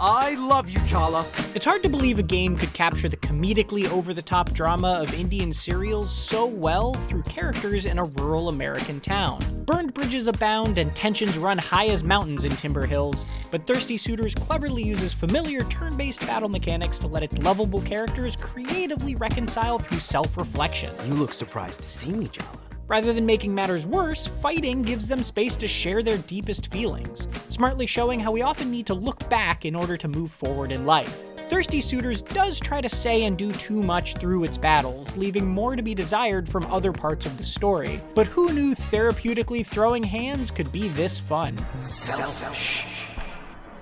I love you, Jala. It's hard to believe a game could capture the comedically over-the-top drama of Indian serials so well through characters in a rural American town. Burned bridges abound and tensions run high as mountains in Timber Hills, but Thirsty Suitors cleverly uses familiar turn-based battle mechanics to let its lovable characters creatively reconcile through self-reflection. You look surprised to see me, Jala. Rather than making matters worse, fighting gives them space to share their deepest feelings, smartly showing how we often need to look back in order to move forward in life. Thirsty Suitors does try to say and do too much through its battles, leaving more to be desired from other parts of the story. But who knew therapeutically throwing hands could be this fun? Selfish,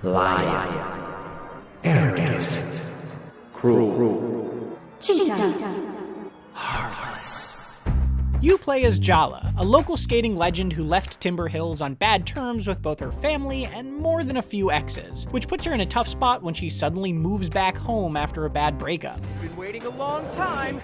lying, arrogant, cruel, cheating, heartless. You play as Jala, a local skating legend who left Timber Hills on bad terms with both her family and more than a few exes, which puts her in a tough spot when she suddenly moves back home after a bad breakup. Been waiting a long time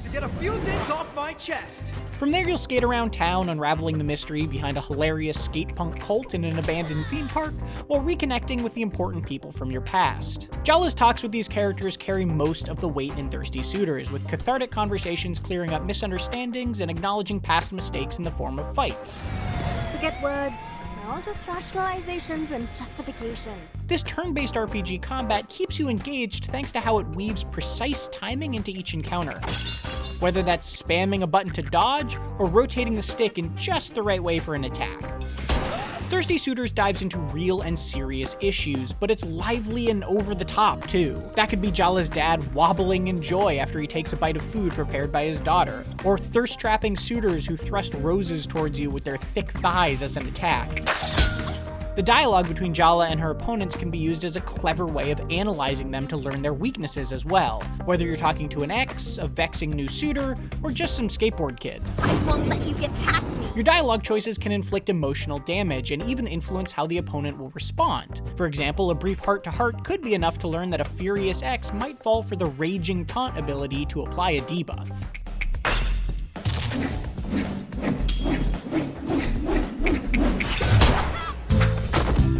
to get a few things off my chest. From there, you'll skate around town unraveling the mystery behind a hilarious skate punk cult in an abandoned theme park, while reconnecting with the important people from your past. Jala's talks with these characters carry most of the weight in Thirsty Suitors, with cathartic conversations clearing up misunderstandings and acknowledging past mistakes in the form of fights. Forget words. They're all just rationalizations and justifications. This turn-based RPG combat keeps you engaged thanks to how it weaves precise timing into each encounter. Whether that's spamming a button to dodge, or rotating the stick in just the right way for an attack. Thirsty Suitors dives into real and serious issues, but it's lively and over the top too. That could be Jala's dad wobbling in joy after he takes a bite of food prepared by his daughter, or thirst-trapping suitors who thrust roses towards you with their thick thighs as an attack. The dialogue between Jala and her opponents can be used as a clever way of analyzing them to learn their weaknesses as well, whether you're talking to an ex, a vexing new suitor, or just some skateboard kid. I won't let you get past me. Your dialogue choices can inflict emotional damage and even influence how the opponent will respond. For example, a brief heart-to-heart could be enough to learn that a furious ex might fall for the raging taunt ability to apply a debuff.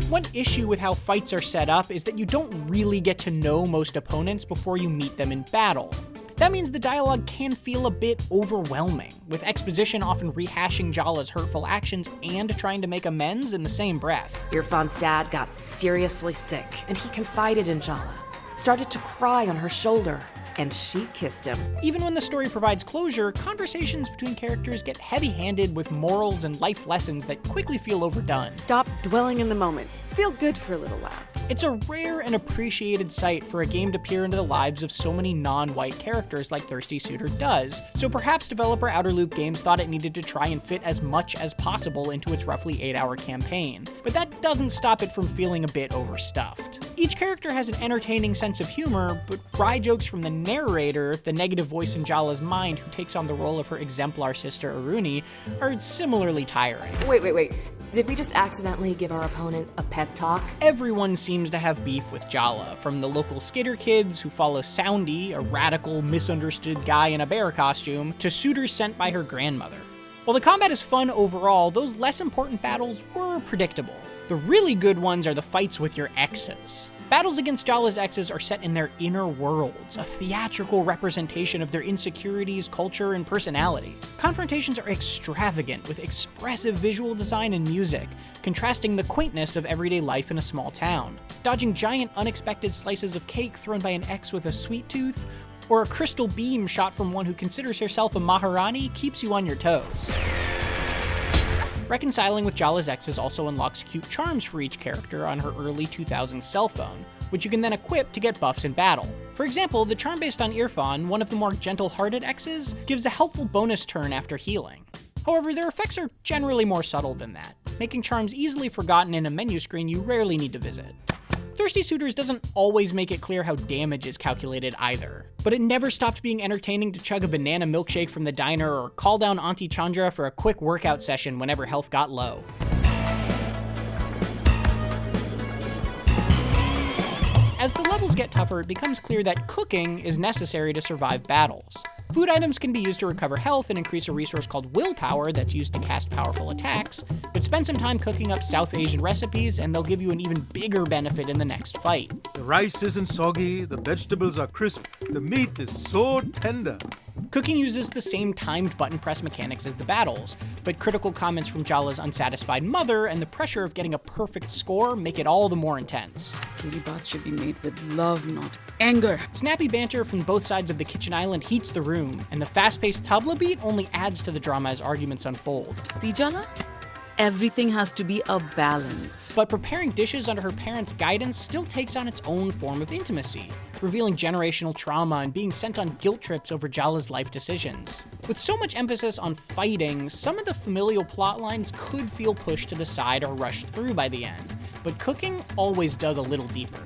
One issue with how fights are set up is that you don't really get to know most opponents before you meet them in battle. That means the dialogue can feel a bit overwhelming, with exposition often rehashing Jala's hurtful actions and trying to make amends in the same breath. Irfan's dad got seriously sick, and he confided in Jala, started to cry on her shoulder, and she kissed him. Even when the story provides closure, conversations between characters get heavy-handed with morals and life lessons that quickly feel overdone. Stop dwelling in the moment. Feel good for a little while. It's a rare and appreciated sight for a game to peer into the lives of so many non-white characters like Thirsty Suitor does, so perhaps developer Outerloop Games thought it needed to try and fit as much as possible into its roughly 8-hour campaign. But that doesn't stop it from feeling a bit overstuffed. Each character has an entertaining sense of humor, but wry jokes from the narrator, the negative voice in Jala's mind who takes on the role of her exemplar sister Aruni, are similarly tiring. Wait. Did we just accidentally give our opponent a pep talk? Everyone seems to have beef with Jala, from the local skater kids who follow Soundy, a radical, misunderstood guy in a bear costume, to suitors sent by her grandmother. While the combat is fun overall, those less important battles were predictable. The really good ones are the fights with your exes. Battles against Jala's exes are set in their inner worlds, a theatrical representation of their insecurities, culture, and personality. Confrontations are extravagant, with expressive visual design and music, contrasting the quaintness of everyday life in a small town. Dodging giant unexpected slices of cake thrown by an ex with a sweet tooth, or a crystal beam shot from one who considers herself a Maharani keeps you on your toes. Reconciling with Jala's exes also unlocks cute charms for each character on her early 2000s cell phone, which you can then equip to get buffs in battle. For example, the charm based on Irfan, one of the more gentle-hearted exes, gives a helpful bonus turn after healing. However, their effects are generally more subtle than that, making charms easily forgotten in a menu screen you rarely need to visit. Thirsty Suitors doesn't always make it clear how damage is calculated either, but it never stopped being entertaining to chug a banana milkshake from the diner or call down Auntie Chandra for a quick workout session whenever health got low. As the levels get tougher, it becomes clear that cooking is necessary to survive battles. Food items can be used to recover health and increase a resource called willpower that's used to cast powerful attacks, but spend some time cooking up South Asian recipes and they'll give you an even bigger benefit in the next fight. The rice isn't soggy, the vegetables are crisp, the meat is so tender. Cooking uses the same timed button press mechanics as the battles, but critical comments from Jala's unsatisfied mother and the pressure of getting a perfect score make it all the more intense. Kiri baths should be made with love, not anger. Snappy banter from both sides of the kitchen island heats the room, and the fast-paced tabla beat only adds to the drama as arguments unfold. See, Jala? Everything has to be a balance. But preparing dishes under her parents' guidance still takes on its own form of intimacy, revealing generational trauma and being sent on guilt trips over Jala's life decisions. With so much emphasis on fighting, some of the familial plot lines could feel pushed to the side or rushed through by the end, but cooking always dug a little deeper.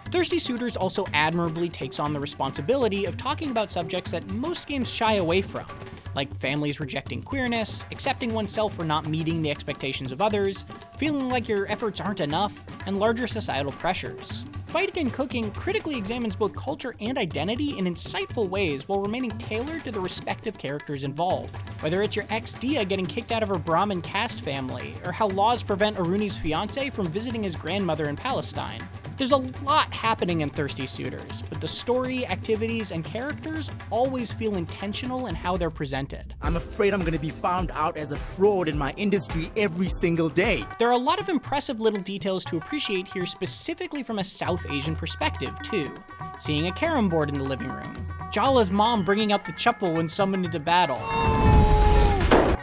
Thirsty Suitors also admirably takes on the responsibility of talking about subjects that most games shy away from, like families rejecting queerness, accepting oneself for not meeting the expectations of others, feeling like your efforts aren't enough, and larger societal pressures. Fighting and Cooking critically examines both culture and identity in insightful ways while remaining tailored to the respective characters involved. Whether it's your ex Dia getting kicked out of her Brahmin caste family, or how laws prevent Aruni's fiancé from visiting his grandmother in Palestine. There's a lot happening in Thirsty Suitors, but the story, activities, and characters always feel intentional in how they're presented. I'm afraid I'm gonna be found out as a fraud in my industry every single day. There are a lot of impressive little details to appreciate here, specifically from a South Asian perspective, too. Seeing a carom board in the living room, Jala's mom bringing out the chappal when summoned into battle,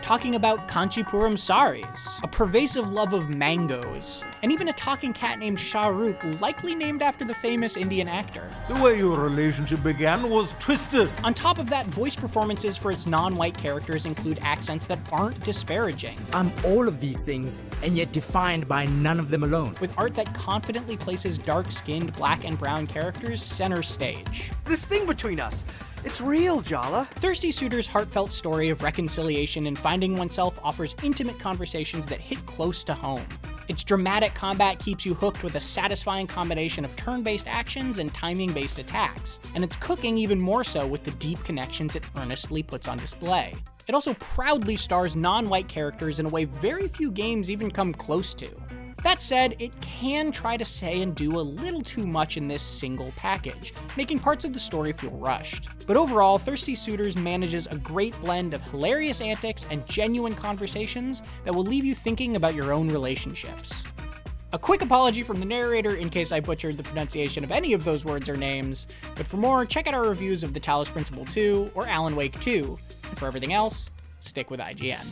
talking about Kanchipuram saris, a pervasive love of mangoes, and even a talking cat named Shah Rukh, likely named after the famous Indian actor. The way your relationship began was twisted. On top of that, voice performances for its non-white characters include accents that aren't disparaging, I'm all of these things, and yet defined by none of them alone. with art that confidently places dark-skinned black and brown characters center stage. This thing between us, it's real, Jala. Thirsty Suitors' heartfelt story of reconciliation and finding oneself offers intimate conversations that hit close to home. Its dramatic combat keeps you hooked with a satisfying combination of turn-based actions and timing-based attacks, and its cooking even more so with the deep connections it earnestly puts on display. It also proudly stars non-white characters in a way very few games even come close to. That said, it can try to say and do a little too much in this single package, making parts of the story feel rushed. But overall, Thirsty Suitors manages a great blend of hilarious antics and genuine conversations that will leave you thinking about your own relationships. A quick apology from the narrator in case I butchered the pronunciation of any of those words or names, but for more, check out our reviews of The Talos Principle 2 or Alan Wake 2, and for everything else, stick with IGN.